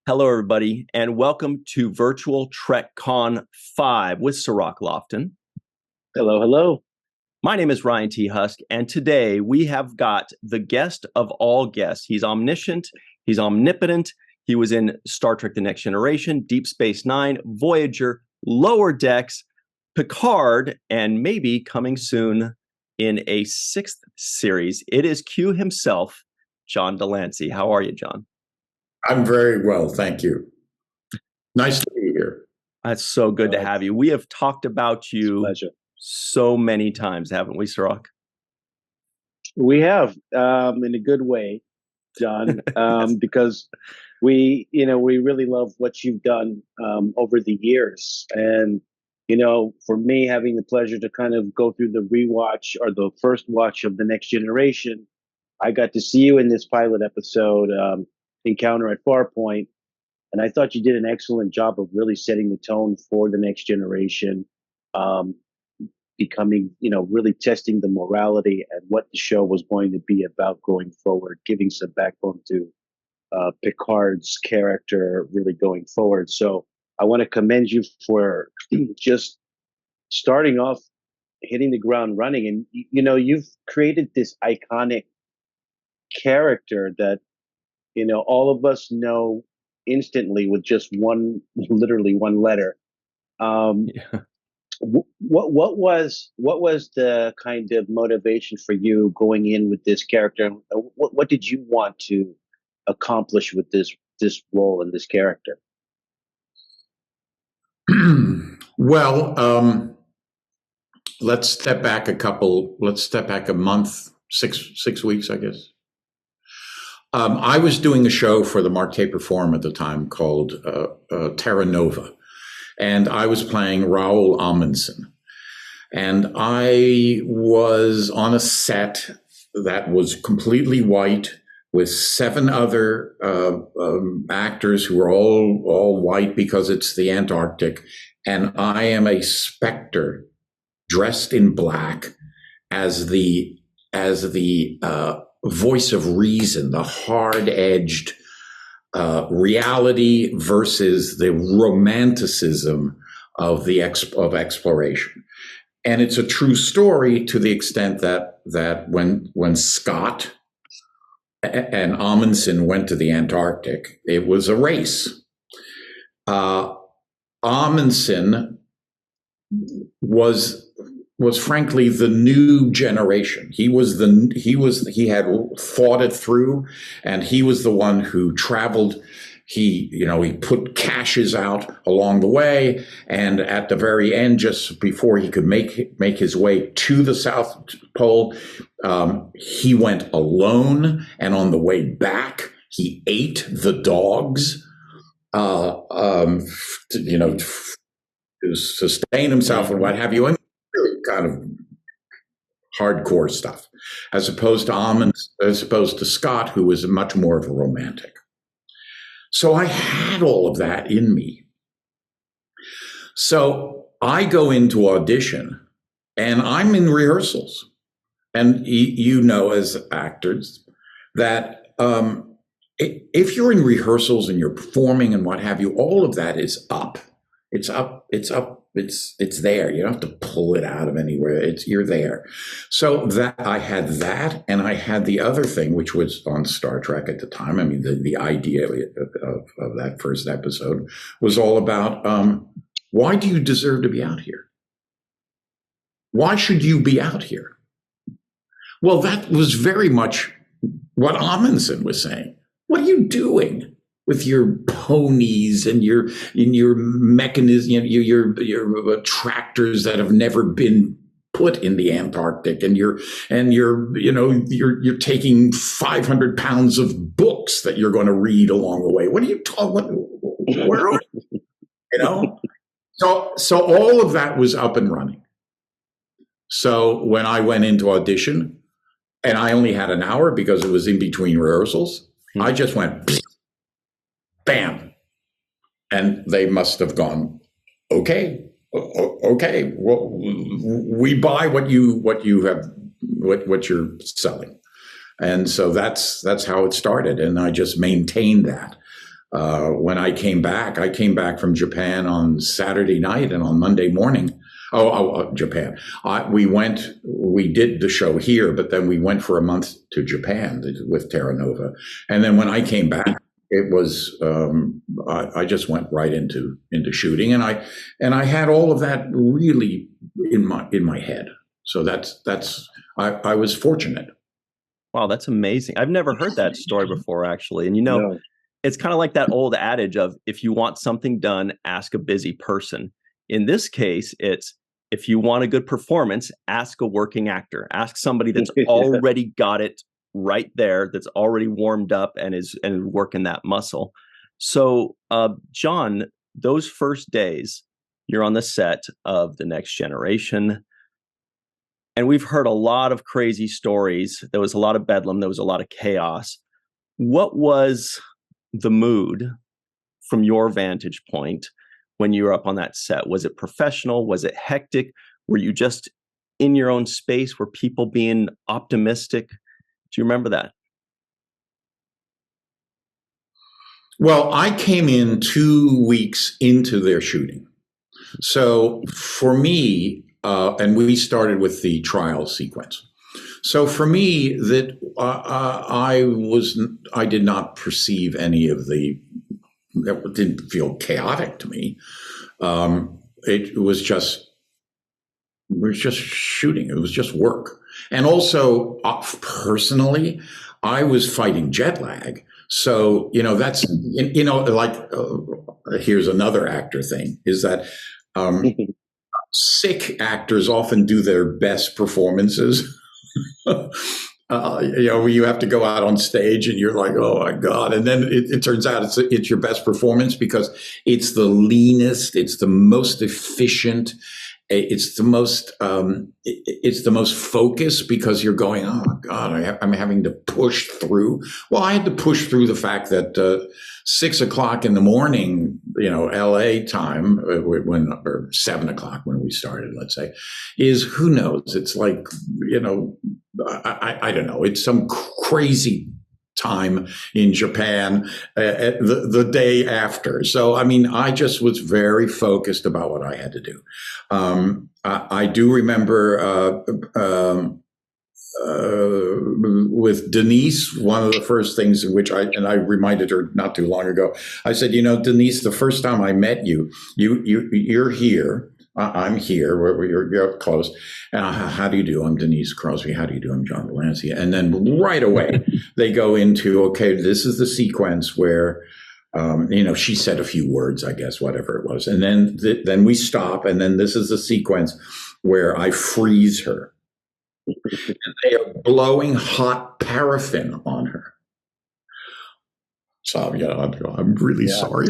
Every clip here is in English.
Hello, everybody, and welcome to Virtual TrekCon 5 with Sirach Lofton. Hello, hello. My name is Ryan T. Husk, and today we have got the guest of all guests. He's omniscient, he's omnipotent, he was in Star Trek The Next Generation, Deep Space Nine, Voyager, Lower Decks, Picard, and maybe coming soon in a sixth series. It is Q himself, John de Lancie. How are you, John? I'm very well, thank you. Nice to be here. That's so good to have you. We have talked about you so many times, haven't we, Sirach? We have, in a good way, John, because we really love what you've done over the years. And, for me, having the pleasure to kind of go through the rewatch or the first watch of The Next Generation, I got to see you in this pilot episode, Encounter at Farpoint. And I thought you did an excellent job of really setting the tone for The Next Generation, becoming, really testing the morality and what the show was going to be about going forward, giving some backbone to Picard's character really going forward. So I want to commend you for just starting off, hitting the ground running. And, you've created this iconic character that, all of us know instantly with just literally one letter. What was the kind of motivation for you going in with this character? What did you want to accomplish with this role and this character? Well, let's step back a month, six weeks, I guess. I was doing a show for the Mark Taper Forum at the time called Terra Nova, and I was playing Raoul Amundsen. And I was on a set that was completely white with 7 other actors who were all white because it's the Antarctic. And I am a specter dressed in black as the voice of reason, the hard-edged reality versus the romanticism of exploration. And it's a true story to the extent that when Scott and Amundsen went to the Antarctic, it was a race. Amundsen was frankly the new generation. He had fought it through, and he was the one who traveled. He put caches out along the way, and at the very end, just before he could make his way to the South Pole, he went alone, and on the way back, he ate the dogs, to sustain himself and what have you. And really kind of hardcore stuff, as opposed to Scott, who was much more of a romantic. So I had all of that in me. So I go into audition, and I'm in rehearsals. And as actors, that if you're in rehearsals and you're performing and what have you, all of that is up. It's up. It's there. You don't have to pull it out of anywhere. You're there. So that I had that, and I had the other thing, which was on Star Trek at the time. I mean, the idea of that first episode was all about why do you deserve to be out here? Why should you be out here? Well, that was very much what Amundsen was saying. What are you doing with your ponies and your mechanism, your tractors that have never been put in the Antarctic, and you're taking 500 pounds of books that you're going to read along the way. What are you talking? Where are you? So all of that was up and running. So when I went into audition, and I only had an hour because it was in between rehearsals, I just went, bam. And they must have gone, okay, well, we buy what you have, what you're selling. And so that's how it started. And I just maintained that. When I came back from Japan on Saturday night, and on Monday morning, Japan. We did the show here, but then we went for a month to Japan with Terra Nova. And then when I came back, it was, I just went right into shooting, and I had all of that really in my head. So I was fortunate. Wow, that's amazing. I've never heard that story before, actually. And No. it's kind of like that old adage of, if you want something done, ask a busy person. In this case, it's, if you want a good performance, ask a working actor. Ask somebody that's already got it right there, that's already warmed up and is working that muscle. So, John, those first days, you're on the set of The Next Generation, and we've heard a lot of crazy stories. There was a lot of bedlam. There was a lot of chaos. What was the mood from your vantage point when you were up on that set? Was it professional? Was it hectic? Were you just in your own space? Were people being optimistic? Do you remember that? Well, I came in 2 weeks into their shooting. So for me, and we started with the trial sequence. So for me, that I did not perceive any of that didn't feel chaotic to me. It was just shooting. It was just work. And also, personally, I was fighting jet lag. So, that's, like, here's another actor thing, is that sick actors often do their best performances. You have to go out on stage and you're like, oh my God. And then it turns out it's your best performance because it's the leanest, it's the most efficient, it's the most focused, because you're going, oh God, I'm having to push through. Well, I had to push through the fact that 6 o'clock in the morning, LA time, or 7 o'clock when we started, let's say, is, who knows? It's like, I don't know. It's some crazy time in Japan the day after. So, I mean, I just was very focused about what I had to do. I do remember with Denise, one of the first things in which I reminded her not too long ago, I said, Denise, the first time I met you're here. I'm here. You're close. And how do you do? I'm Denise Crosby. How do you do? I'm John de Lancie. And then right away they go into, okay, this is the sequence where, she said a few words, I guess, whatever it was. And then we stop. And then this is the sequence where I freeze her. And they are blowing hot paraffin on her. So, I'm really sorry.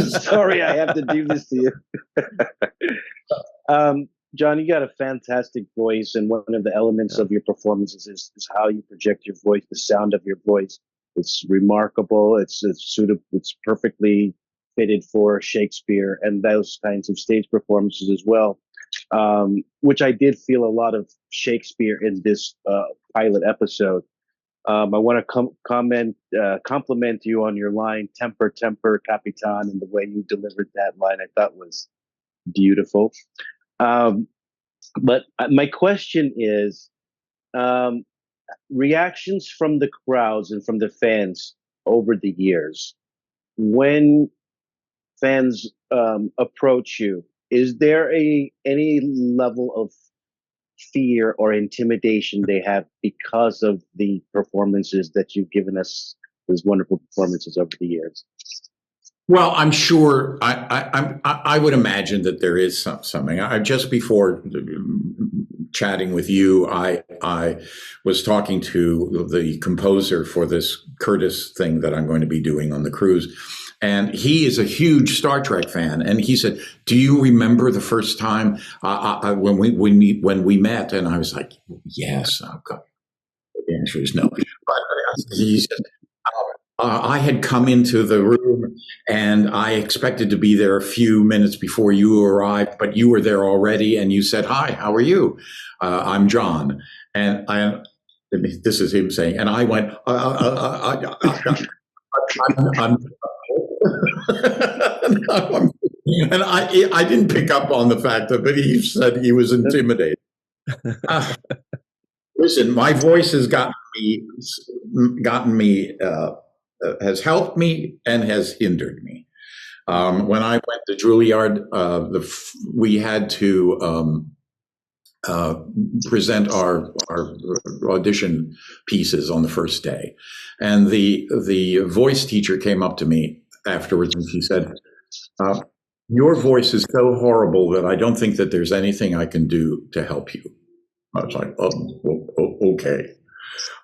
Sorry, I have to do this to you. John, you got a fantastic voice, and one of the elements of your performances is how you project your voice, the sound of your voice. It's remarkable. It's perfectly fitted for Shakespeare and those kinds of stage performances as well. Which I did feel a lot of Shakespeare in this pilot episode. I want to compliment you on your line, "Temper, temper, Capitan," and the way you delivered that line, I thought was beautiful. But my question is, reactions from the crowds and from the fans over the years. When fans approach you, is there any level of fear or intimidation they have because of the performances that you've given us, those wonderful performances over the years? Well, I'm sure. I would imagine that there is something. Just before chatting with you, I was talking to the composer for this Curtis thing that I'm going to be doing on the cruise, and he is a huge Star Trek fan. And he said, "Do you remember the first time when we met?" And I was like, "Yes." The answer is no. But he said, I had come into the room and I expected to be there a few minutes before you arrived, but you were there already, and you said, "Hi, how are you? I'm John." And this is him saying, and I went, I'm And I didn't pick up on the fact that, but he said he was intimidated. Listen, my voice has has helped me and has hindered me. When I went to Juilliard, we had to present our audition pieces on the first day, and the voice teacher came up to me afterwards and she said, "Your voice is so horrible that I don't think that there's anything I can do to help you." I was like, "Oh, okay."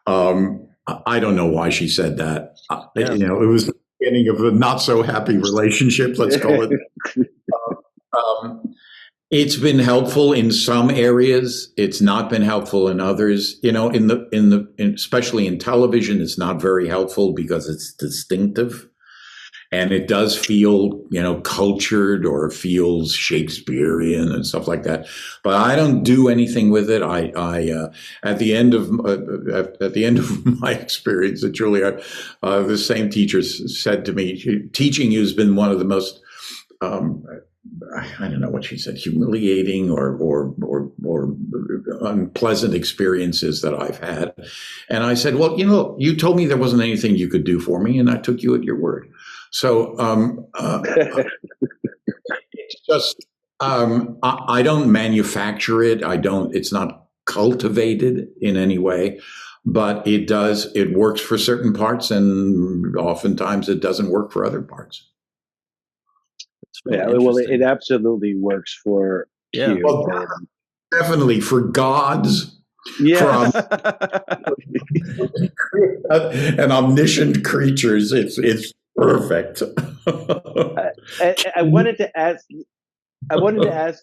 I don't know why she said that. It was the beginning of a not so happy relationship, let's call it. It's been helpful in some areas. It's not been helpful in others. Especially in television, it's not very helpful because it's distinctive. And it does feel, cultured, or feels Shakespearean and stuff like that. But I don't do anything with it. At the end of my experience at Juilliard, the same teacher said to me, "Teaching you has been one of the most, I don't know what she said, humiliating or unpleasant experiences that I've had." And I said, "Well, you told me there wasn't anything you could do for me, and I took you at your word." So it's just I don't manufacture it. It's not cultivated in any way, but it works for certain parts, and oftentimes it doesn't work for other parts. Yeah, well, it absolutely works for you. Well, definitely for gods. Yeah. And omniscient creatures. It's perfect. I wanted to ask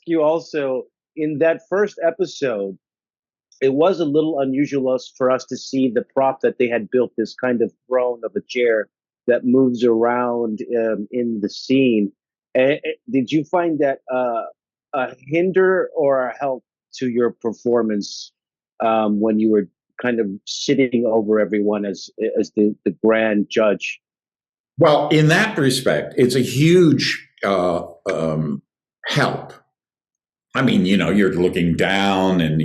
you also, in that first episode, it was a little unusual for us to see the prop that they had built, this kind of throne of a chair that moves around in the scene. Did you find that a hinder or a help to your performance when you were kind of sitting over everyone as the grand judge? Well, in that respect, it's a huge help. I mean, you're looking down and,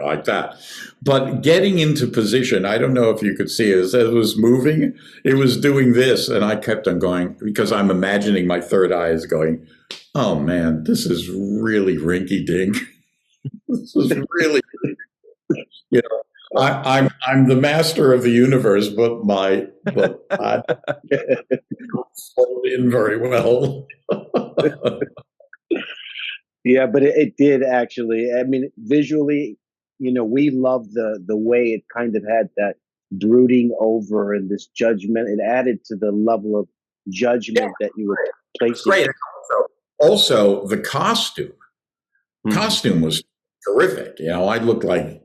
like that. But getting into position, I don't know if you could see it, as it was moving, it was doing this. And I kept on going because I'm imagining my third eye is going, "Oh, man, this is really rinky-dink." This is really, I'm the master of the universe, but I don't fold in very well. Yeah, but it did actually. I mean, visually, we love the way it kind of had that brooding over and this judgment. It added to the level of judgment that you were placing. Great. Also, the costume. Costume was terrific. I looked like,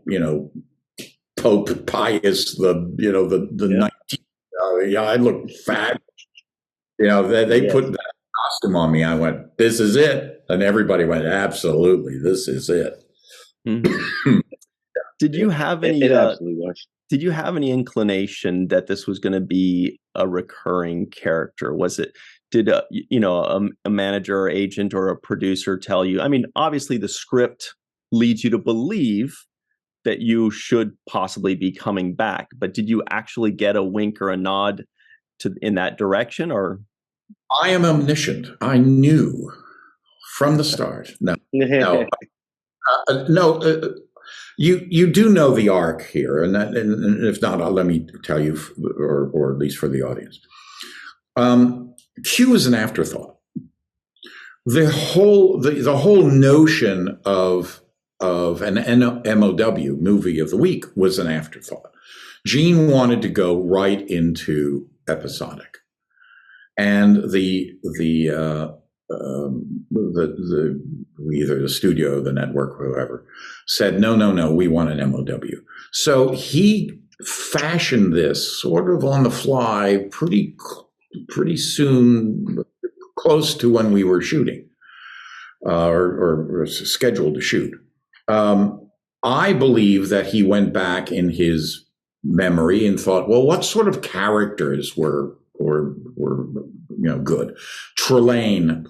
Pope Pius, the 19th. I looked fat. They put that costume on me. I went, "This is it." And everybody went, "Absolutely, this is it." Did you have any? It absolutely was. Did you have any inclination that this was going to be a recurring character? Did a manager or agent or a producer tell you? I mean, obviously the script leads you to believe that you should possibly be coming back, but did you actually get a wink or a nod in that direction? Or I am omniscient. I knew from the start. No. You do know the arc here, and if not, let me tell you, or at least for the audience. Q is an afterthought. The whole notion of an MOW, movie of the week, was an afterthought. Gene wanted to go right into episodic, and either the studio, the network, whoever, said, no, we want an MOW. So he fashioned this sort of on the fly pretty soon, close to when we were shooting or scheduled to shoot. I believe that he went back in his memory and thought, well, what sort of characters were were good. Trelane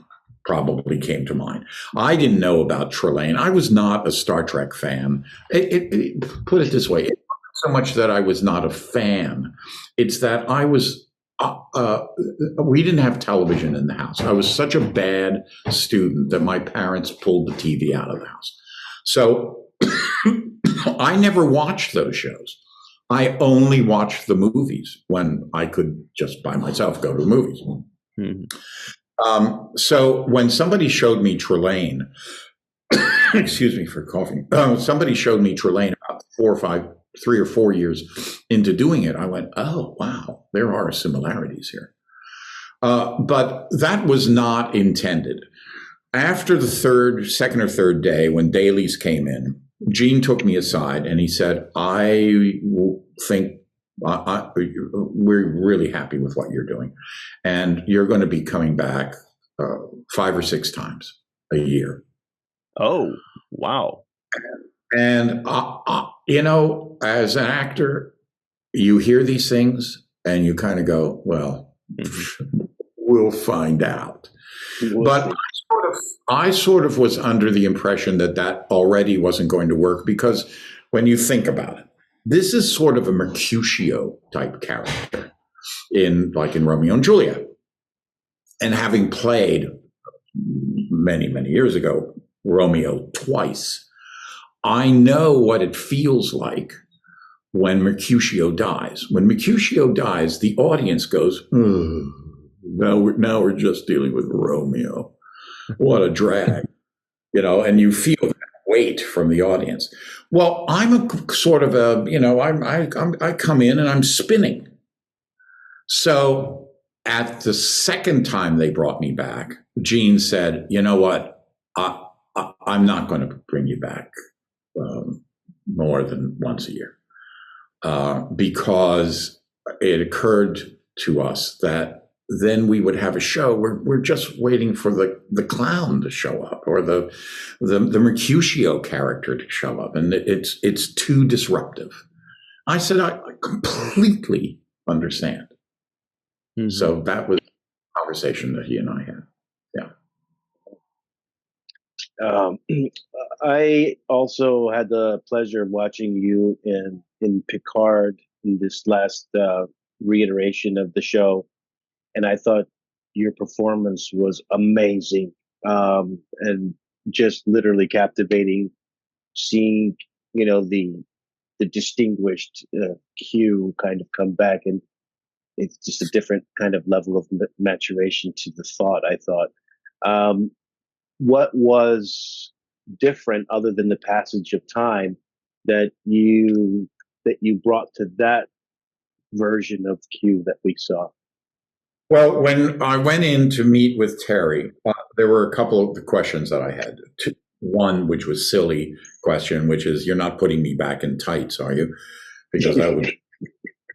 probably came to mind. I didn't know about Trelane. I was not a Star Trek fan. Put it this way, it wasn't so much that I was not a fan. It's that I was, we didn't have television in the house. I was such a bad student that my parents pulled the TV out of the house. So I never watched those shows. I only watched the movies when I could just by myself go to the movies. Mm-hmm. So when somebody showed me Trelane, excuse me for coughing, somebody showed me Trelane about 3 or 4 years into doing it, I went, oh, wow, there are similarities here. But that was not intended. After the second or third day, when dailies came in, Gene took me aside and he said, I think we're really happy with what you're doing. And you're going to be coming back 5 or 6 times a year. Oh, wow. And, as an actor, you hear these things and you kind of go, well, we'll find out. But I sort of was under the impression that already wasn't going to work, because when you think about it, this is sort of a Mercutio type character in Romeo and Juliet. And having played many, many years ago, Romeo twice, I know what it feels like when Mercutio dies. When Mercutio dies, the audience goes, now we're just dealing with Romeo. What a drag, and you feel that weight from the audience. Well, I'm a sort of I come in and I'm spinning. So at the second time they brought me back, Gene said, you know what, I'm not going to bring you back more than once a year, because it occurred to us that then we would have a show where we're just waiting for the clown to show up, or the Mercutio character to show up, and it's too disruptive. I said, I completely understand. Mm-hmm. So that was a conversation that he and I had. Yeah. I also had the pleasure of watching you in Picard in this last reiteration of the show. And I thought your performance was amazing, and just literally captivating. Seeing, the distinguished Q kind of come back, and it's just a different kind of level of maturation to the thought. I thought, what was different other than the passage of time that you brought to that version of Q that we saw? Well, when I went in to meet with Terry, there were a couple of the questions that I had. One, which was silly question, which is, you're not putting me back in tights, are you? Because that would be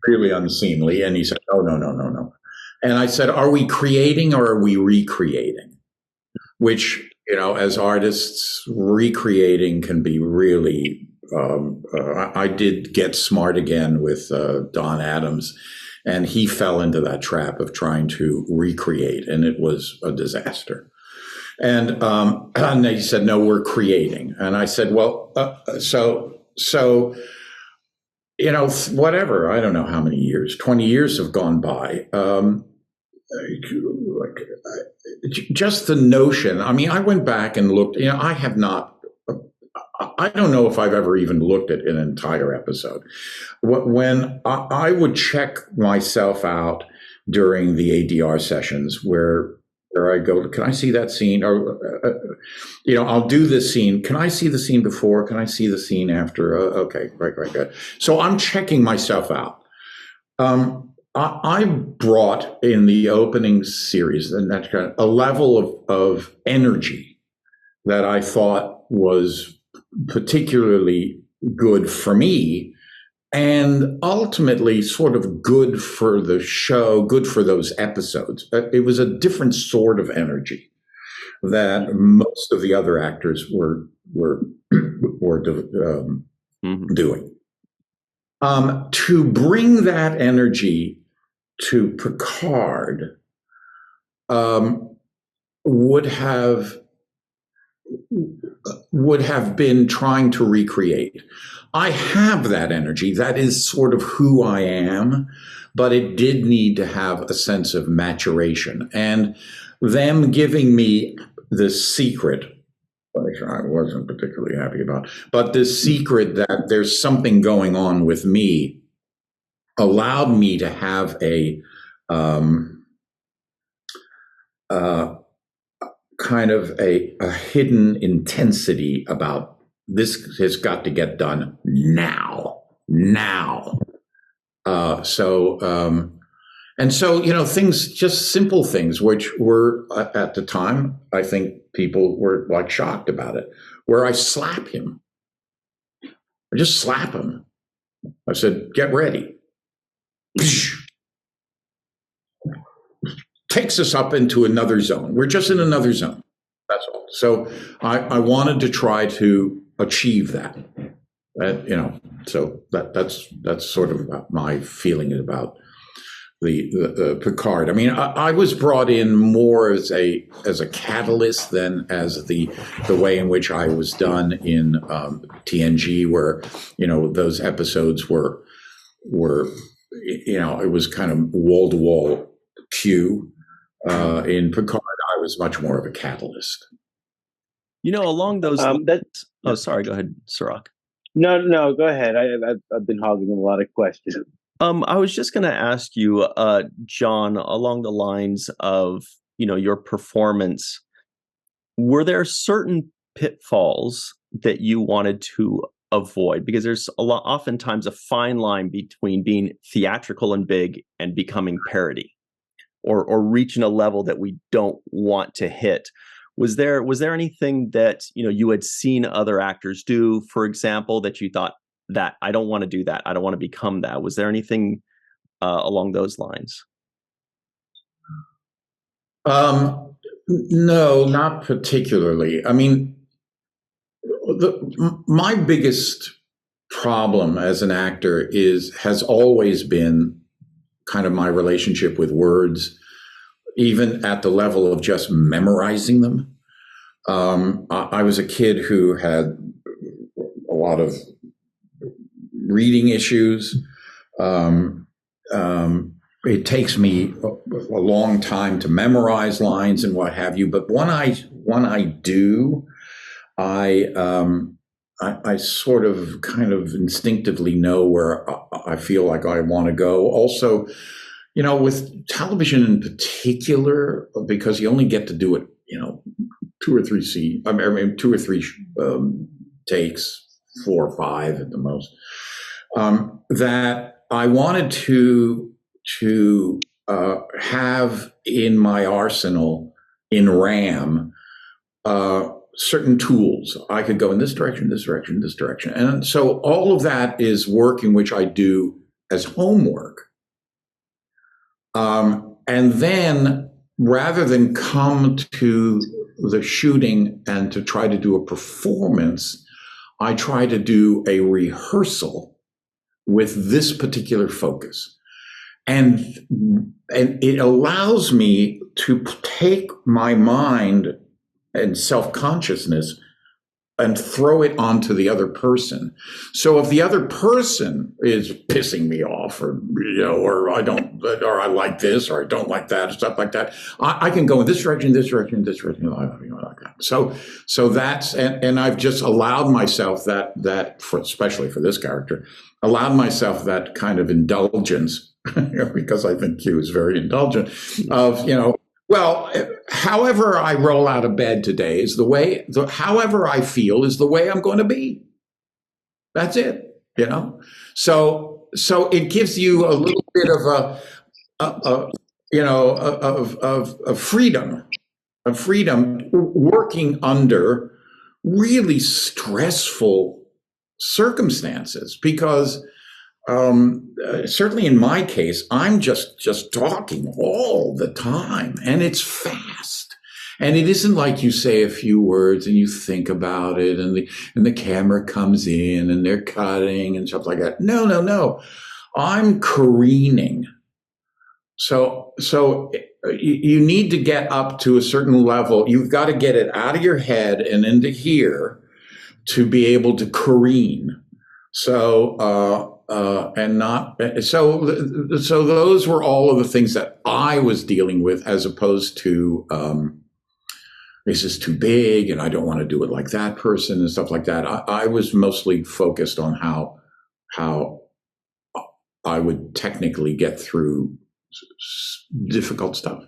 really unseemly. And he said, oh, no. And I said, are we creating or are we recreating? Which, as artists, recreating can be really, I did get smart again with Don Adams. And he fell into that trap of trying to recreate, and it was a disaster. And he said, no, we're creating. And I said, well, so whatever, I don't know how many years, 20 years have gone by. Just the notion, I went back and looked, I don't know if I've ever even looked at an entire episode. When I would check myself out during the ADR sessions where I go, can I see that scene? Or, I'll do this scene. Can I see the scene before? Can I see the scene after? Okay, right, good. So I'm checking myself out. I brought in the opening series a level of energy that I thought was particularly good for me, and ultimately sort of good for the show, good for those episodes. It was a different sort of energy that most of the other actors were doing. To bring that energy to Picard would have been trying to recreate. I have that energy. That is sort of who I am, but it did need to have a sense of maturation. And them giving me the secret, which I wasn't particularly happy about, but the secret that there's something going on with me allowed me to have a kind of a hidden intensity about this has got to get done now. And so, things, just simple things, which were at the time, I think people were like shocked about it, where I slap him. I just slap him. I said, get ready. Takes us up into another zone. We're just in another zone. That's all. So I wanted to try to achieve that. So that's sort of my feeling about the Picard. I mean, I was brought in more as a catalyst than as the way in which I was done in TNG, where those episodes were it was kind of wall to wall Q. In Picard, I was much more of a catalyst. Along those. Sorry. Go ahead, Sirach. No, go ahead. I've been hogging a lot of questions. I was just going to ask you, John, along the lines of your performance. Were there certain pitfalls that you wanted to avoid? Because there's oftentimes a fine line between being theatrical and big and becoming parody, or reaching a level that we don't want to hit. Was there anything that you had seen other actors do, for example, that you thought that I don't want to do that, I don't want to become that? Was there anything along those lines? No, not particularly. I mean, my biggest problem as an actor has always been kind of my relationship with words, even at the level of just memorizing them. I was a kid who had a lot of reading issues. It takes me a long time to memorize lines and what have you. But when I do, I sort of kind of instinctively know where I feel like I want to go. Also, with television in particular, because you only get to do it, 2 or 3 scenes. I mean, 2 or 3 takes, 4 or 5 at the most. That I wanted to have in my arsenal in RAM certain tools. I could go in this direction, this direction, this direction. And so all of that is work in which I do as homework. And then rather than come to the shooting and to try to do a performance, I try to do a rehearsal with this particular focus. And it allows me to take my mind and self-consciousness and throw it onto the other person. So if the other person is pissing me off, or or I like this, or I don't like that, stuff like that, I can go in this direction, this direction, this direction, like that. So that's and I've just allowed myself that especially for this character, allowed myself that kind of indulgence because I think Q is very indulgent of well, however I roll out of bed today is however I feel is the way I'm going to be. That's it, So it gives you a little bit of freedom working under really stressful circumstances, because certainly in my case, I'm just talking all the time, and it's fast. And it isn't like you say a few words and you think about it, and the camera comes in and they're cutting and stuff like that. No. I'm careening So you need to get up to a certain level. You've got to get it out of your head and into here to be able to careen. So and not so those were all of the things that I was dealing with, as opposed to this is too big and I don't want to do it like that person and stuff like that. I was mostly focused on how I would technically get through difficult stuff.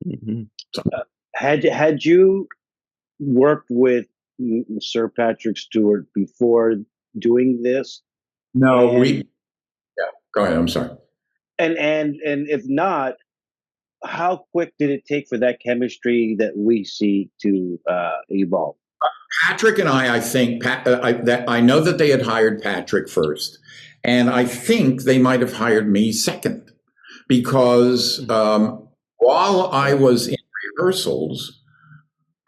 Mm-hmm. So, Had you worked with Sir Patrick Stewart before doing this? no, And, yeah, go ahead. I'm sorry. and if not, how quick did it take for that chemistry that we see to evolve? Patrick and I think I know that they had hired Patrick first, and I think they might have hired me second, because while I was in rehearsals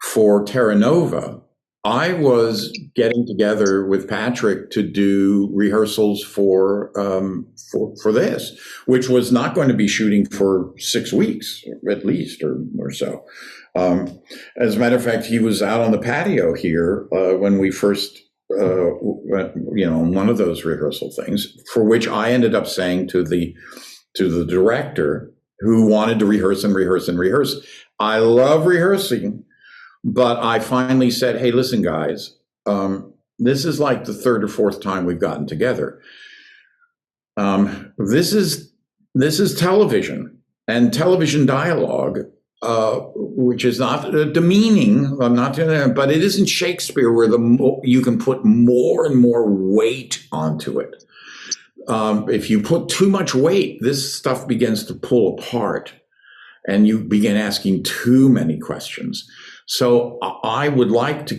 for Terra Nova, I was getting together with Patrick to do rehearsals for this, which was not going to be shooting for 6 weeks at least, or so. As a matter of fact, he was out on the patio here when we first went, one of those rehearsal things, for which I ended up saying to the director, who wanted to rehearse and rehearse and rehearse, I love rehearsing. But I finally said, hey, listen, guys, this is like the third or fourth time we've gotten together. This is television, and television dialogue, which is not demeaning. I'm not doing that, but it isn't Shakespeare, where you can put more and more weight onto it. If you put too much weight, this stuff begins to pull apart, and you begin asking too many questions. So I would like to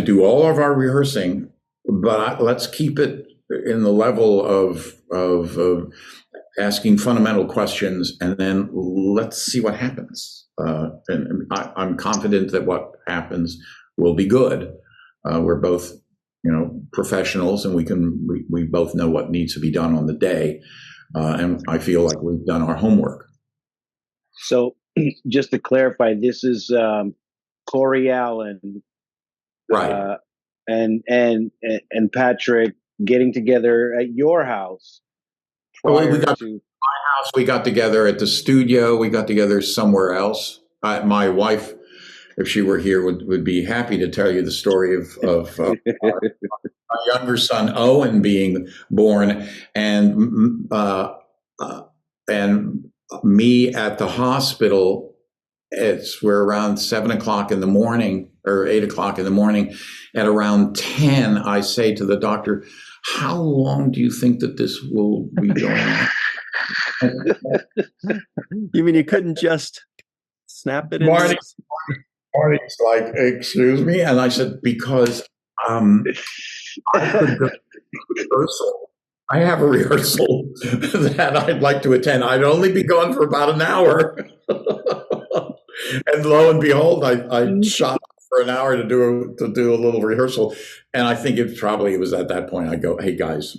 do all of our rehearsing, but let's keep it in the level of asking fundamental questions, and then let's see what happens. And I'm confident that what happens will be good. We're both, professionals, and we both know what needs to be done on the day, and I feel like we've done our homework. So, just to clarify, this is Corey Allen, right, and Patrick getting together at your house we prior got to my house. We got together at the studio. We got together somewhere else. My wife, if she were here, would be happy to tell you the story of our younger son Owen being born, and me at the hospital. We're around 7 o'clock in the morning, or 8 o'clock in the morning. At around 10, I say to the doctor, how long do you think that this will be going on? You mean you couldn't just snap it in? Marty's like, excuse me? And I said, because I could go to rehearsal. I have a rehearsal that I'd like to attend. I'd only be gone for about an hour. And lo and behold, I shot for an hour to do a little rehearsal. And I think it was at that point I go, hey guys,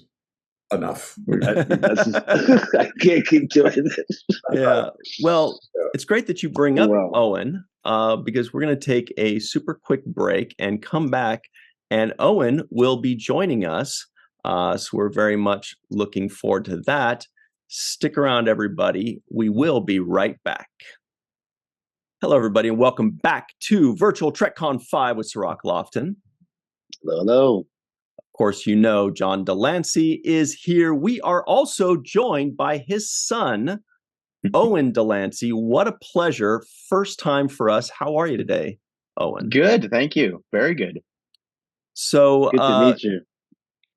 enough. I can't keep doing this. Yeah. Well, it's great that you bring up Owen, because we're going to take a super quick break and come back, and Owen will be joining us. So we're very much looking forward to that. Stick around, everybody. We will be right back. Hello, everybody, and welcome back to Virtual TrekCon 5 with Sirach Lofton. Hello. Of course, John de Lancie is here. We are also joined by his son, Owen de Lancie. What a pleasure. First time for us. How are you today, Owen? Good. Thank you. Very good. So good to meet you.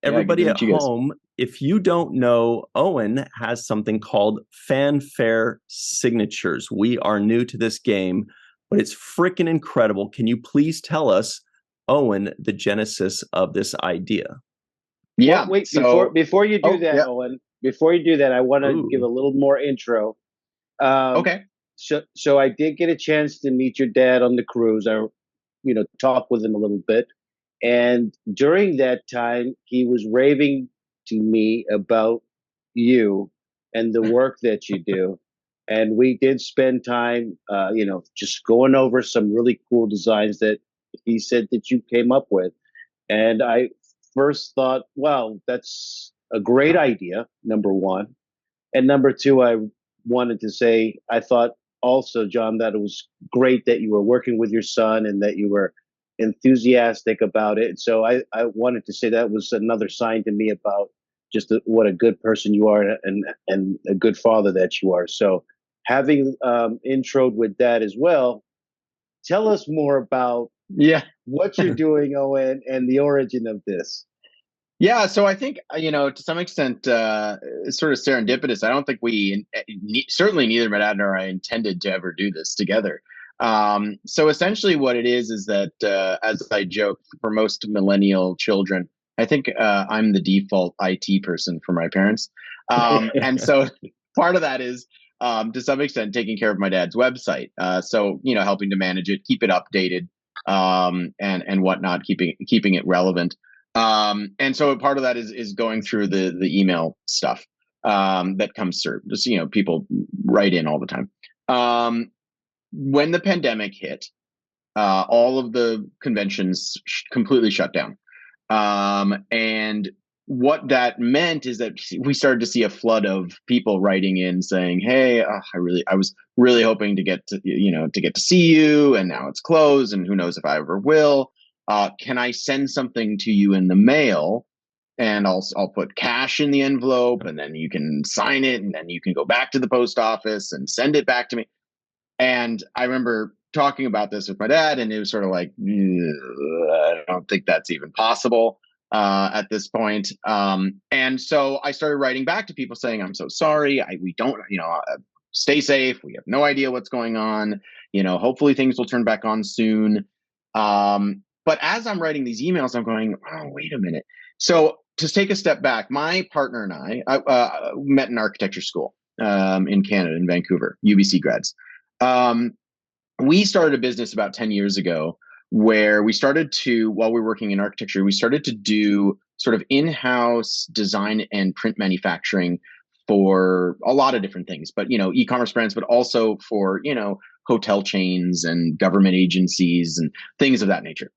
Everybody at home, if you don't know, Owen has something called Fanfare Signatures. We are new to this game, but it's freaking incredible. Can you please tell us, Owen, the genesis of this idea? Yeah. Well, wait, before you do that, Owen, before you do that, I want to give a little more intro. Okay. So I did get a chance to meet your dad on the cruise. I, talked with him a little bit. And during that time, he was raving to me about you and the work that you do. And we did spend time, just going over some really cool designs that he said that you came up with. And I first thought, wow, that's a great idea, number one. And number two, I wanted to say, I thought also, John, that it was great that you were working with your son and that you were enthusiastic about it. So I wanted to say that was another sign to me about just what a good person you are and a good father that you are. So having introed with that as well, tell us more about what you're doing, Owen, and the origin of this. Yeah, so I think, to some extent, it's sort of serendipitous. I don't think certainly neither my dad nor I intended to ever do this together. So essentially what it is that, as I joke, for most millennial children, I think I'm the default IT person for my parents. And so part of that is, to some extent, taking care of my dad's website. So, helping to manage it, keep it updated, and whatnot, keeping it relevant. And so part of that is going through the email stuff that comes through. Just, people write in all the time. When the pandemic hit, all of the conventions completely shut down. And what that meant is that we started to see a flood of people writing in saying, "Hey, I was really hoping to get to see you, and now it's closed, and who knows if I ever will. Can I send something to you in the mail? And I'll put cash in the envelope, and then you can sign it, and then you can go back to the post office and send it back to me." And I remember talking about this with my dad, and it was sort of like, I don't think that's even possible at this point. And so I started writing back to people saying, "I'm so sorry. We don't, stay safe. We have no idea what's going on. Hopefully things will turn back on soon." But as I'm writing these emails, I'm going, "Oh, wait a minute." So to take a step back, my partner and I met in architecture school in Canada, in Vancouver, UBC grads. We started a business about 10 years ago where we started to, while we were working in architecture, we started to do sort of in-house design and print manufacturing for a lot of different things, but, e-commerce brands, but also for, hotel chains and government agencies and things of that nature.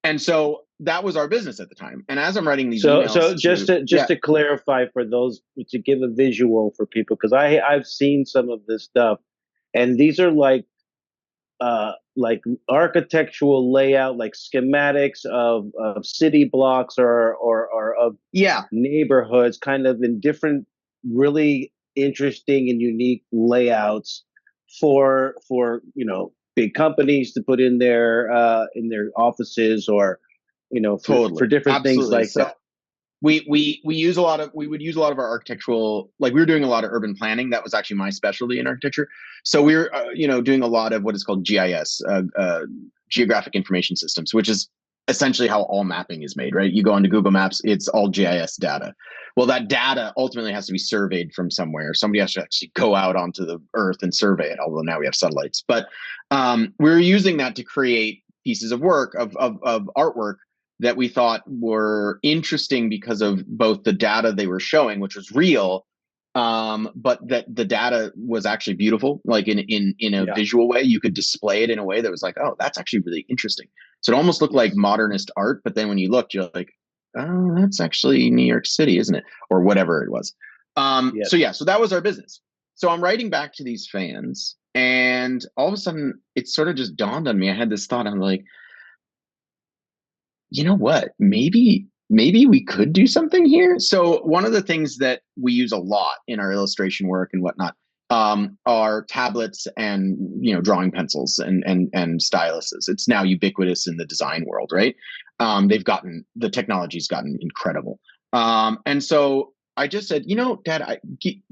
And so that was our business at the time. And as I'm writing these emails, so just to clarify for those, to give a visual for people, because I've seen some of this stuff, and these are like architectural layout, like schematics of city blocks or of neighborhoods, kind of in different, really interesting and unique layouts for big companies to put in their offices, or for different Absolutely. things like that. We would use a lot of our architectural, like we were doing a lot of urban planning. That was actually my specialty in architecture. So we were, doing a lot of what is called GIS, geographic information systems, which is essentially how all mapping is made, right? You go onto Google Maps, it's all GIS data. Well, that data ultimately has to be surveyed from somewhere. Somebody has to actually go out onto the earth and survey it, although now we have satellites. But we were using that to create pieces of work, of artwork, that we thought were interesting because of both the data they were showing, which was real, but that the data was actually beautiful, like in a visual way. You could display it in a way that was like, oh, that's actually really interesting. So it almost looked like modernist art, but then when you looked, you're like, oh, that's actually New York City, isn't it? Or whatever it was. So that was our business. So I'm writing back to these fans, and all of a sudden it sort of just dawned on me. I had this thought. I'm like, you know what? Maybe we could do something here. So one of the things that we use a lot in our illustration work and whatnot are tablets and drawing pencils and styluses. It's now ubiquitous in the design world, right? The technology's gotten incredible. And so I just said, Dad,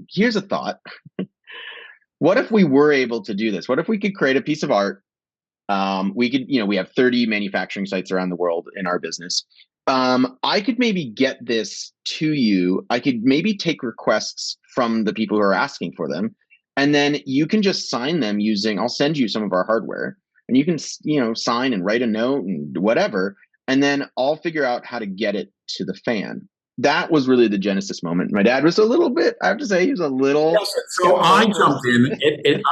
here's a thought. What if we were able to do this? What if we could create a piece of art? We could, we have 30 manufacturing sites around the world in our business. I could maybe get this to you. I could maybe take requests from the people who are asking for them, and then you can just sign them I'll send you some of our hardware, and you can, sign and write a note and whatever, and then I'll figure out how to get it to the fan. that was really the genesis moment. My dad was a little bit, I have to say, he was a little. So I jumped in.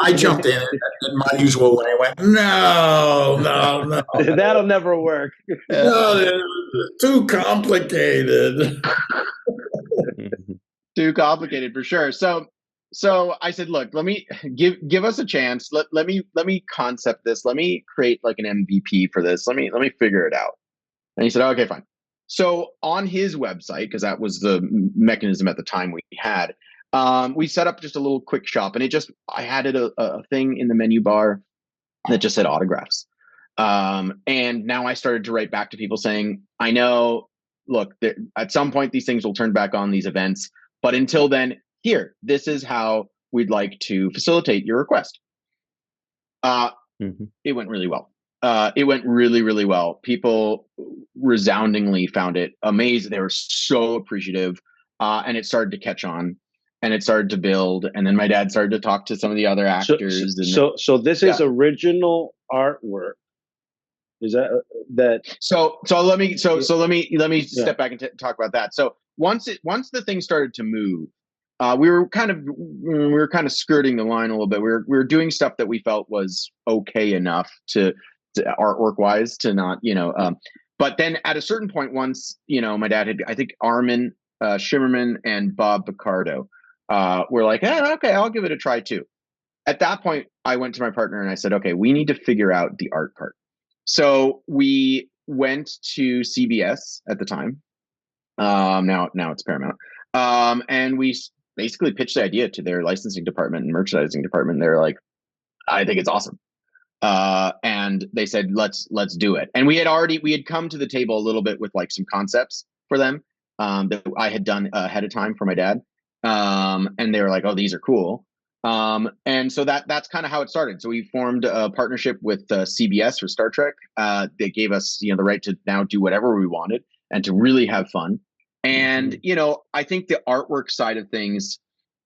I jumped in in my usual way. I went, no, no, no, That'll never work. no, too complicated. Too complicated for sure. So I said, look, let me give us a chance. Let me concept this. Let me create like an MVP for this. Let me figure it out. And he said, okay, fine. So on his website, because that was the mechanism at the time we had, we set up just a little quick shop, and I added a thing in the menu bar that just said autographs. And now I started to write back to people saying, I know, look, at some point these things will turn back on, these events, but until then, here, this is how we'd like to facilitate your request. It went really well. It went really, really well. People resoundingly found it amazing. They were so appreciative, and it started to catch on, and it started to build. And then my dad started to talk to some of the other actors. So this is original artwork. Is that? So let me step back and talk about that. So once the thing started to move, we were kind of skirting the line a little bit. We were doing stuff that we felt was okay enough to artwork wise to not, but then at a certain point, once, my dad had, I think Armin Shimmerman and Bob Picardo were like, okay, I'll give it a try too. At that point, I went to my partner and I said, okay, we need to figure out the art part. So we went to CBS at the time. Now it's Paramount. And we basically pitched the idea to their licensing department and merchandising department. They're like, I think it's awesome. And they said, let's do it. And we had come to the table a little bit with like some concepts for them, that I had done ahead of time for my dad. And they were like, oh, these are cool. And so that's kind of how it started. So we formed a partnership with CBS for Star Trek. They gave us, the right to now do whatever we wanted and to really have fun. And, I think the artwork side of things,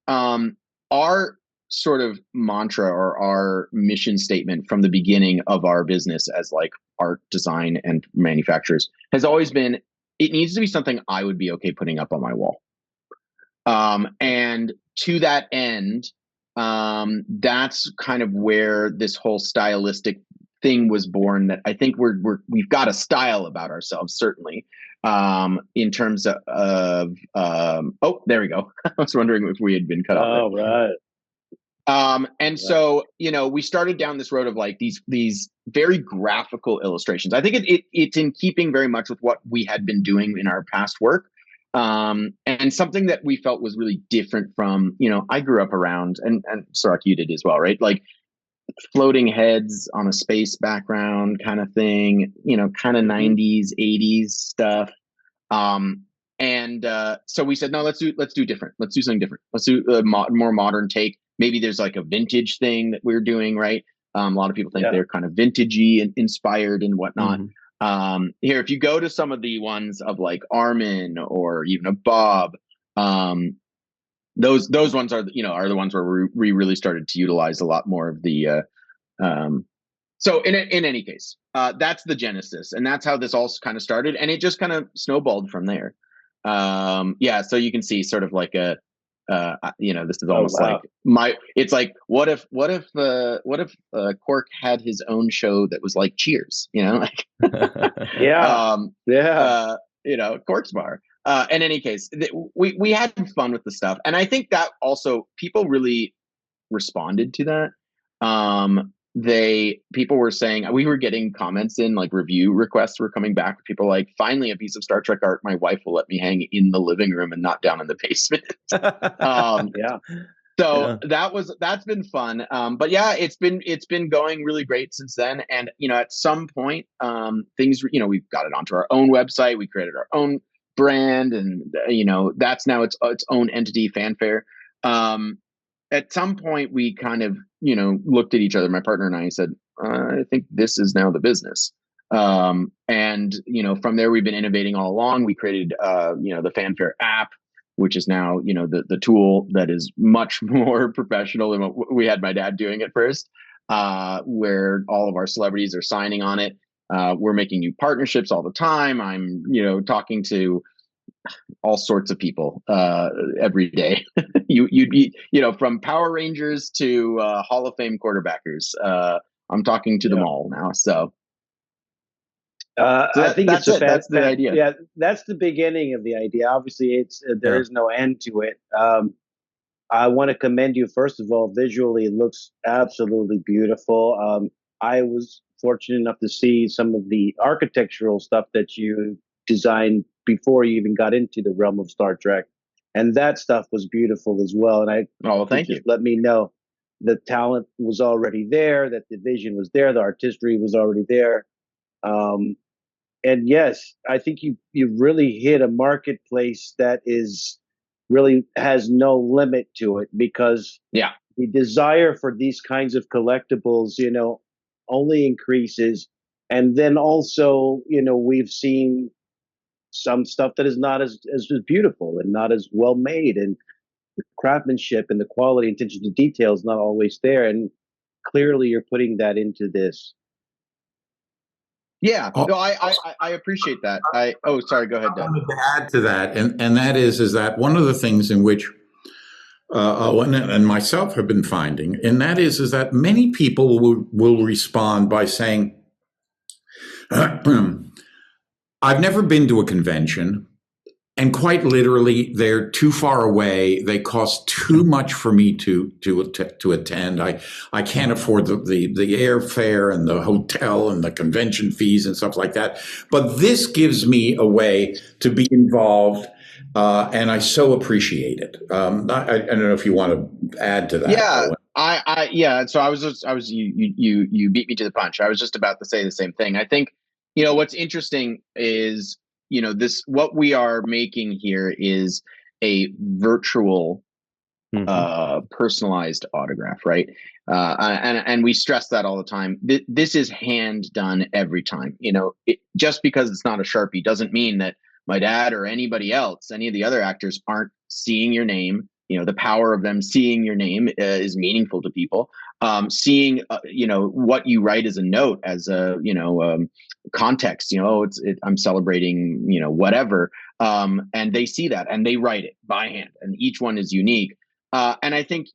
our sort of mantra or our mission statement from the beginning of our business as like art design and manufacturers has always been, it needs to be something I would be okay putting up on my wall. And to that end, that's kind of where this whole stylistic thing was born, that I think we've got a style about ourselves, certainly, in terms of oh, there we go. I was wondering if we had been cut off. Oh, right. So, we started down this road of like these very graphical illustrations. I think it's in keeping very much with what we had been doing in our past work. And something that we felt was really different from, I grew up around, and Sarek, you did as well, right? Like floating heads on a space background kind of thing, kind of 90s, 80s stuff. So we said, no, let's do different. Let's do something different. Let's do a more modern take. Maybe there's like a vintage thing that we're doing, right? A lot of people think they're kind of vintagey and inspired and whatnot. Here, if you go to some of the ones of like Armin or even a Bob, those ones are the ones where we really started to utilize a lot more of the. So in any case, that's the genesis, and that's how this all kind of started, and it just kind of snowballed from there. So you can see sort of like a. This is almost like it's like, what if Cork had his own show that was like Cheers, like, Cork's Bar. In any case, we had fun with the stuff. And I think that also people really responded to that. People were saying, we were getting comments in, like review requests were coming back. People like, finally a piece of Star Trek art my wife will let me hang in the living room and not down in the basement. That's been fun. But yeah, it's been going really great since then. And at some point, things, we've got it onto our own website. We created our own brand, and that's now its own entity, Fanfare. At some point we kind of, looked at each other, my partner and I, said, I think this is now the business. From there we've been innovating all along. We created, the Fanfare app, which is now, the tool that is much more professional than what we had my dad doing at first, where all of our celebrities are signing on it. We're making new partnerships all the time. I'm, talking to all sorts of people every day. You'd be, from Power Rangers to Hall of Fame quarterbackers. I'm talking to them all now. So I think that's it. That's the idea. Yeah, that's the beginning of the idea. Obviously, there is no end to it. I want to commend you, first of all. Visually, it looks absolutely beautiful. I was fortunate enough to see some of the architectural stuff that you designed before you even got into the realm of Star Trek, and that stuff was beautiful as well. And thank you. Let me know the talent was already there, that the vision was there, the artistry was already there. And yes, I think you really hit a marketplace that is really has no limit to it, because the desire for these kinds of collectibles, only increases. And then also, we've seen some stuff that is not as beautiful and not as well made, and the craftsmanship and the quality and attention to detail is not always there. And clearly you're putting that into this. Yeah, no, I appreciate that. Sorry, go ahead, Dan. I wanted to add to that, and that is that one of the things in which Owen and myself have been finding, and that is that many people will respond by saying, I've never been to a convention, and quite literally, they're too far away. They cost too much for me to attend. I can't afford the airfare and the hotel and the convention fees and stuff like that. But this gives me a way to be involved, and I so appreciate it. I don't know if you want to add to that. Yeah, So you beat me to the punch. I was just about to say the same thing. I think what's interesting is, what we are making here is a virtual, personalized autograph, right? And we stress that all the time. This is hand done every time. Just because it's not a Sharpie doesn't mean that my dad or anybody else, any of the other actors, aren't seeing your name. The power of them seeing your name is meaningful to people. Seeing, what you write as a note, as a, context, I'm celebrating, whatever. And they see that and they write it by hand, and each one is unique. And I think,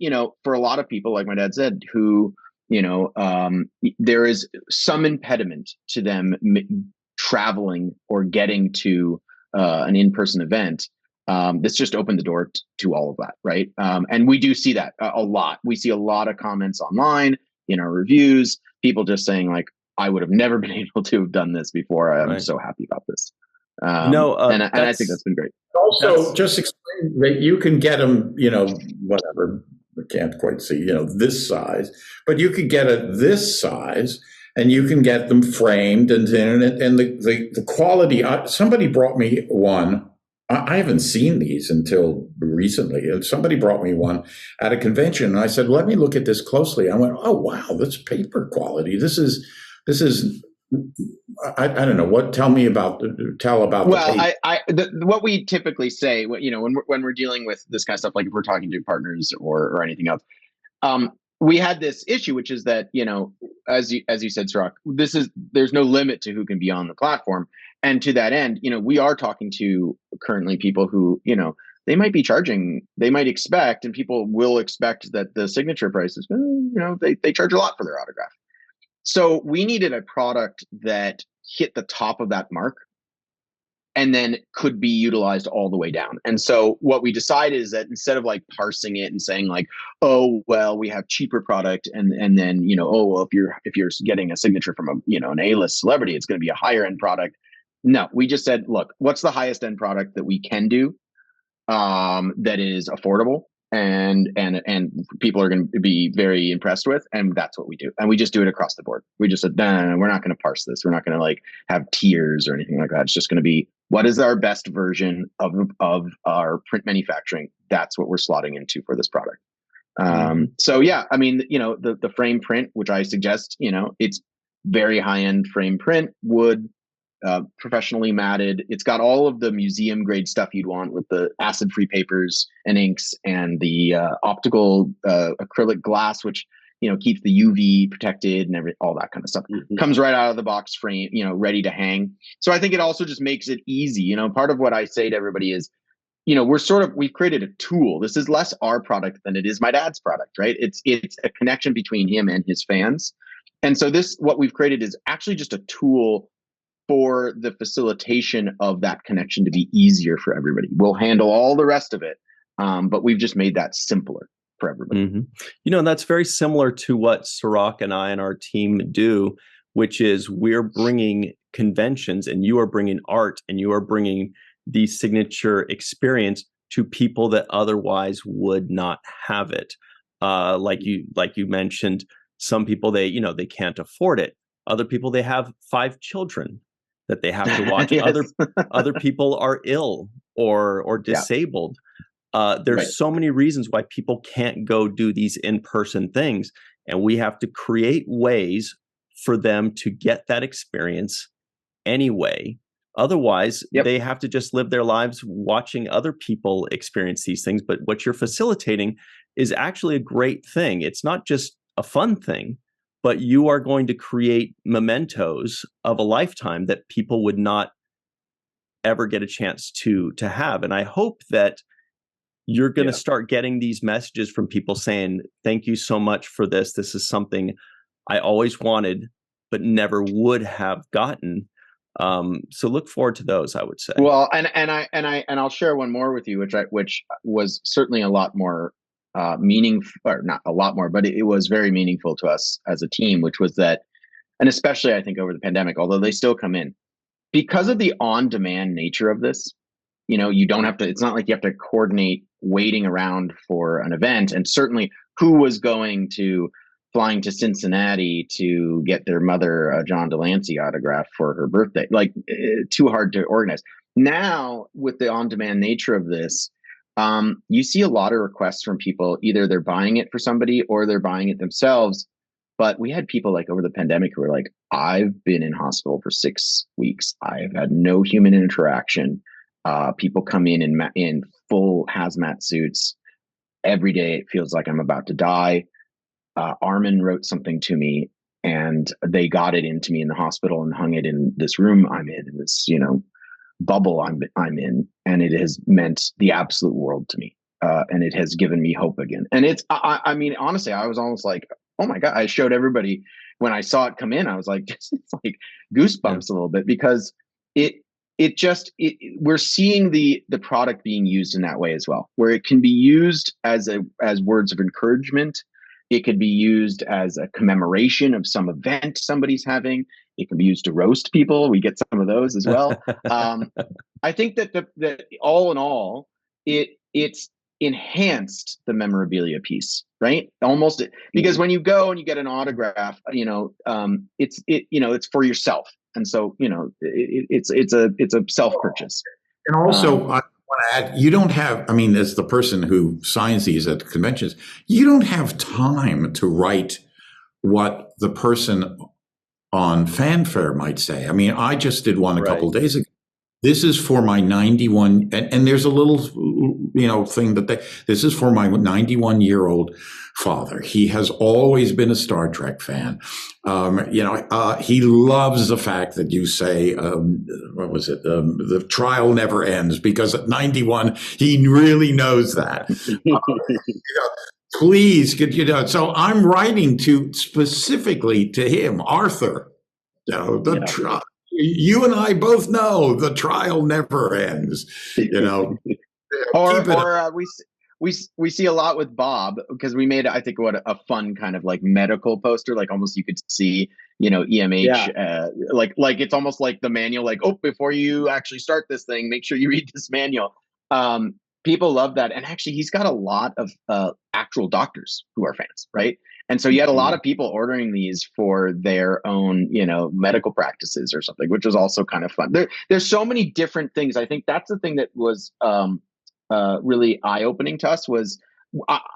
for a lot of people, like my dad said, who, there is some impediment to them traveling or getting to an in-person event. This just opened the door to all of that, right? And we do see that a lot. We see a lot of comments online, in our reviews, people just saying like, I would have never been able to have done this before. I'm so happy about this. And I think that's been great. Also, just explain that you can get them, whatever, I can't quite see, this size, but you could get it this size, and you can get them framed, and the quality. Somebody brought me one. I haven't seen these until recently. Somebody brought me one at a convention, and I said, "Let me look at this closely." I went, "Oh wow, that's paper quality. This is." I don't know what. Tell about. Well, what we typically say, when we're dealing with this kind of stuff, like if we're talking to partners or anything else, we had this issue, which is that as you said, Sirach, there's no limit to who can be on the platform, and to that end, we are talking to currently people who they might be charging, they might expect, and people will expect that the signature price is, they charge a lot for their autograph. So we needed a product that hit the top of that mark and then could be utilized all the way down. And so what we decided is that instead of like parsing it and saying like, oh, well, we have cheaper product, and then, oh, well, if you're getting a signature from an A-list celebrity, it's going to be a higher end product. No, we just said, look, what's the highest end product that we can do that is affordable and people are going to be very impressed with, and that's what we do. And we just do it across the board. We just said, no, we're not going to parse this. We're not going to like have tiers or anything like that. It's just going to be, what is our best version of our print manufacturing? That's what we're slotting into for this product. So yeah, I mean, the frame print, which I suggest, it's very high end frame print, wood, professionally matted. It's got all of the museum grade stuff you'd want, with the acid free papers and inks and the optical acrylic glass, which keeps the UV protected and all that kind of stuff. Comes right out of the box frame, ready to hang. So I think it also just makes it easy. Part of what I say to everybody is, we've created a tool. This is less our product than it is my dad's product, right? It's a connection between him and his fans. And so what we've created is actually just a tool for the facilitation of that connection to be easier for everybody. We'll handle all the rest of it, but we've just made that simpler for everybody. That's very similar to what Sirach and I and our team do, which is we're bringing conventions, and you are bringing art, and you are bringing the signature experience to people that otherwise would not have it. Like you mentioned, some people they can't afford it. Other people, they have 5 children that they have to watch. Yes. Other people are ill or disabled. There's so many reasons why people can't go do these in-person things, and we have to create ways for them to get that experience anyway. Otherwise, they have to just live their lives watching other people experience these things. But what you're facilitating is actually a great thing. It's not just a fun thing, but you are going to create mementos of a lifetime that people would not ever get a chance to have. And I hope that you're going to start getting these messages from people saying, thank you so much for this. This is something I always wanted, but never would have gotten. So look forward to those, I would say. Well, and I'll share one more with you, which was certainly a lot more meaningful, or not a lot more, but it was very meaningful to us as a team, which was that, and especially I think over the pandemic, although they still come in, because of the on-demand nature of this, you don't have to, it's not like you have to coordinate waiting around for an event. And certainly who was flying to Cincinnati to get their mother a John de Lancie autograph for her birthday, too hard to organize. Now, with the on-demand nature of this, you see a lot of requests from people. Either they're buying it for somebody or they're buying it themselves. But we had people over the pandemic who were like, I've been in hospital for 6 weeks. I've had no human interaction. People come in full hazmat suits. Every day it feels like I'm about to die. Armin wrote something to me, and they got it into me in the hospital and hung it in this room I'm in this, bubble I'm in, and it has meant the absolute world to me. And it has given me hope again. And I mean, honestly, I was almost like, oh my God, I showed everybody when I saw it come in, I was like, it's like goosebumps a little bit, because we're seeing the product being used in that way as well, where it can be used as words of encouragement. It could be used as a commemoration of some event somebody's having. It can be used to roast people. We get some of those as well. I think that all in all, it's enhanced the memorabilia piece, right? Almost, because when you go and you get an autograph, it's for yourself, and so it's a self purchase. And also, I want to add, you don't have, I mean, as the person who signs these at conventions, you don't have time to write what the person on Fanfare might say. I mean, I just did one a couple of days ago. This is for my 91, and there's a little, thing that this is for my 91-year-old father. He has always been a Star Trek fan. He loves the fact that you say, the trial never ends, because at 91, he really knows that. Please, so I'm writing specifically to him, Arthur, trial. You and I both know the trial never ends, Or we see a lot with Bob, because we made, I think, a fun kind of like medical poster, like almost you could see, EMH, like it's almost like the manual, like, oh, before you actually start this thing, make sure you read this manual. People love that, and actually, he's got a lot of actual doctors who are fans, right? And so you had a lot of people ordering these for their own, medical practices or something, which was also kind of fun. There's so many different things. I think that's the thing that was really eye-opening to us. Was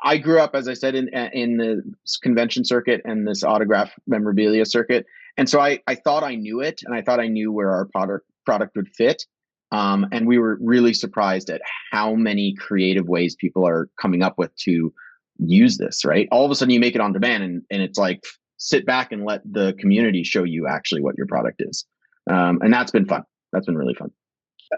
I grew up, as I said, in the convention circuit and this autograph memorabilia circuit, and so I thought I knew it, and I thought I knew where our product would fit. And we were really surprised at how many creative ways people are coming up with to use this, right? All of a sudden you make it on demand, and it's like, sit back and let the community show you actually what your product is. And that's been fun. That's been really fun.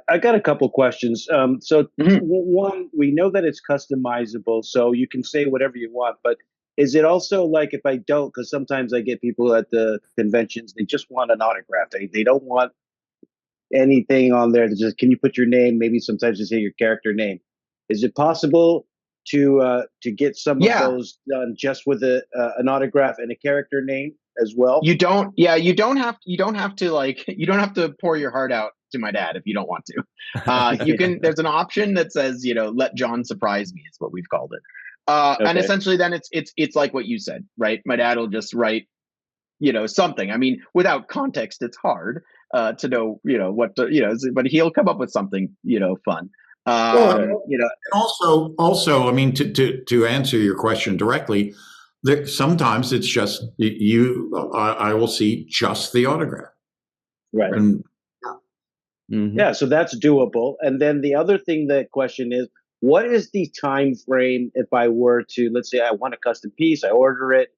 I got a couple questions. So Mhm. one, we know that it's customizable, so you can say whatever you want, but is it also like if I don't, because sometimes I get people at the conventions, they just want an autograph. They don't want anything on there that just, can you put your name? Maybe sometimes you say your character name. Is it possible to get some of those done just with an autograph and a character name as well? You don't have to pour your heart out to my dad if you don't want to. You can, there's an option that says, let John surprise me is what we've called it. And essentially then it's like what you said, right? My dad will just write, something. I mean, without context, it's hard to know, what to, but he'll come up with something, fun. Well, and also, I mean, to answer your question directly, sometimes it's just I will see just the autograph. Right. And, yeah, so that's doable. And then the other thing, the question is, what is the time frame if I were to, let's say I want a custom piece, I order it,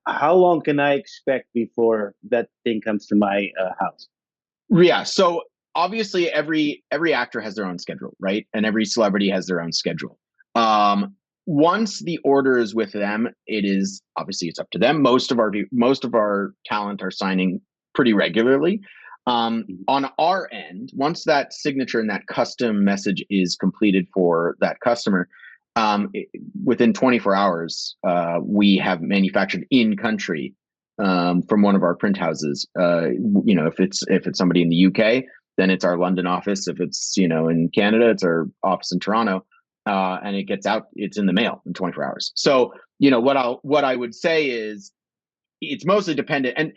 how long can I expect before that thing comes to my house? Yeah, so obviously every actor has their own schedule, right? And every celebrity has their own schedule. Once the order is with them, it's up to them. Most of our talent are signing pretty regularly. On our end, once that signature and that custom message is completed for that customer, within 24 hours, we have manufactured in country from one of our print houses. If it's somebody in the UK, then it's our London office. If it's in Canada, it's our office in Toronto. And it gets out, it's in the mail in 24 hours. So, what I would say is it's mostly dependent, and,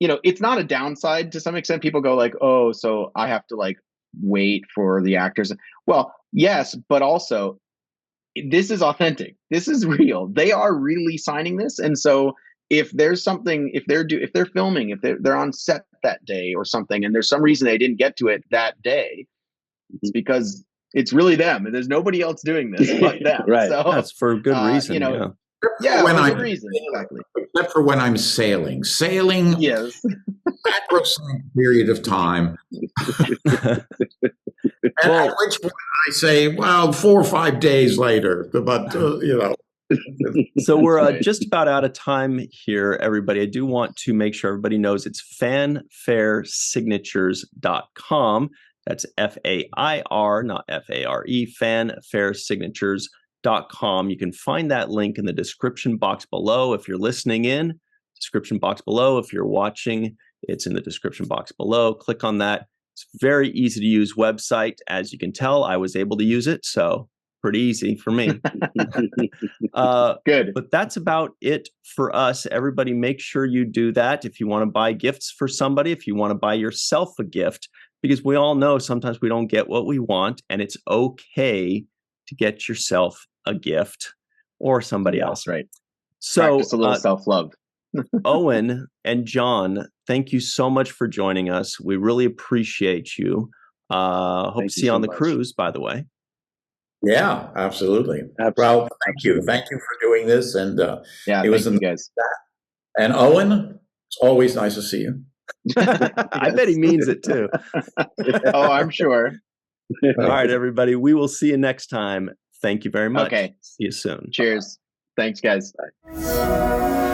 it's not a downside to some extent. People go like, oh, so I have to like wait for the actors. Well, yes, but also this is authentic. This is real. They are really signing this. And so if there's something, if they're filming, if they're on set that day or something, and there's some reason they didn't get to it that day, it's because it's really them, and there's nobody else doing this but them. Right. So that's for good reason. For good reason, exactly. Except for when I'm sailing. Yes. Sacrosanct period of time. At which point I say, well, 4 or 5 days later, but So we're just about out of time here, everybody. I do want to make sure everybody knows it's fanfaresignatures.com. That's FAIR, not FARE, fanfaresignatures.com. You can find that link in the description box below if you're listening in. Description box below. If you're watching, it's in the description box below. Click on that. It's a very easy to use website. As you can tell, I was able to use it, so pretty easy for me. Good. But that's about it for us. Everybody, make sure you do that. If you want to buy gifts for somebody, if you want to buy yourself a gift, because we all know sometimes we don't get what we want, and it's okay to get yourself a gift or somebody else. Right. So practice a little self-love. Owen and John, thank you so much for joining us. We really appreciate you. Hope to see you on the cruise, by the way. Yeah, absolutely. Well, thank you. Thank you for doing this. And it was thank you guys. And Owen, it's always nice to see you. I bet he means it too. Oh, I'm sure. All right, everybody. We will see you next time. Thank you very much. Okay. See you soon. Cheers. Thanks, guys. Bye.